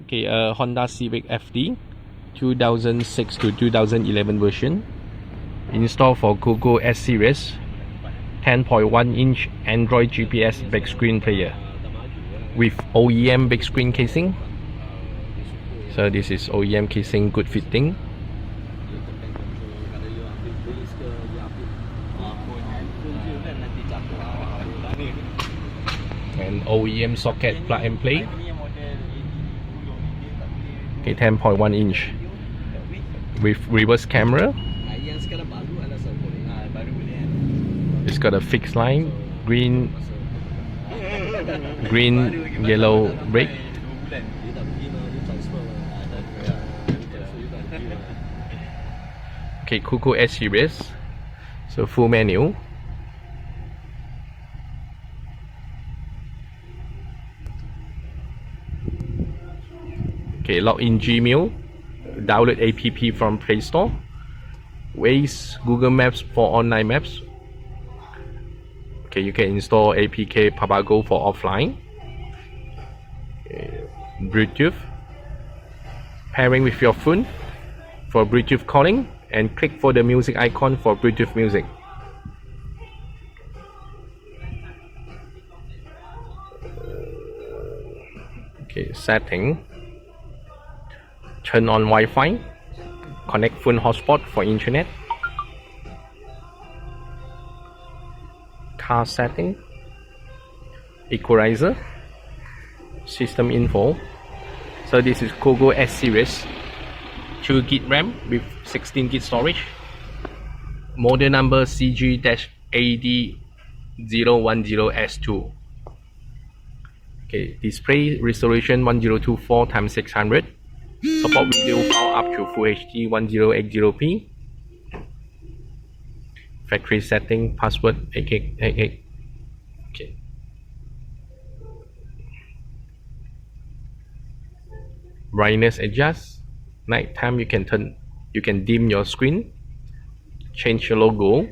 Okay, Honda Civic FD 2006 to 2011 version. Installed for Cogoo S series. 10.1-inch Android GPS big screen player with OEM big screen casing. So this is OEM casing, good fitting. And OEM socket plug and play. Okay, 10.1-inch with reverse camera. It's got a fixed line, green, yellow brake. Okay, Cogoo S series. So full menu. Okay, log in Gmail. Download app from Play Store. Waze, Google Maps for online maps. Okay, you can install APK Papago for offline. Okay, Bluetooth. Pairing with your phone for Bluetooth calling, and click for the music icon for Bluetooth music. Okay, setting. Turn on Wi-Fi. Connect phone hotspot for internet. Car setting. Equalizer. System info. So this is Cogoo S series. 2 GB RAM with 16 GB storage. Model number CG AD010S2. Okay, display resolution 1024x600. Support video file up to Full HD 1080p. Factory setting, password 8888. Okay. Brightness adjust. Night time you can dim your screen. Change your logo.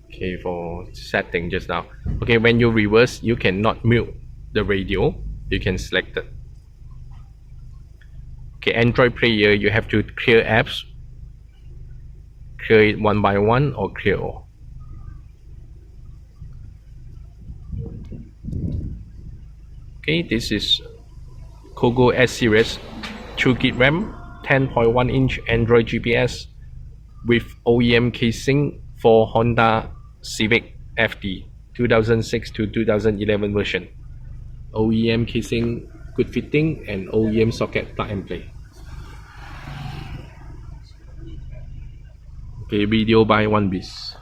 Okay, for setting just now. Okay, when you reverse, you cannot mute the radio. You can select it. Okay, Android player, you have to clear apps. Clear it one by one or clear all. Okay, this is Cogoo S series. 2 GB RAM, 10.1-inch Android GPS with OEM casing for Honda Civic FD 2006 to 2011 version. OEM casing, good fitting, and OEM socket plug and play. Okay, video by One Piece.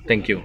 Thank you.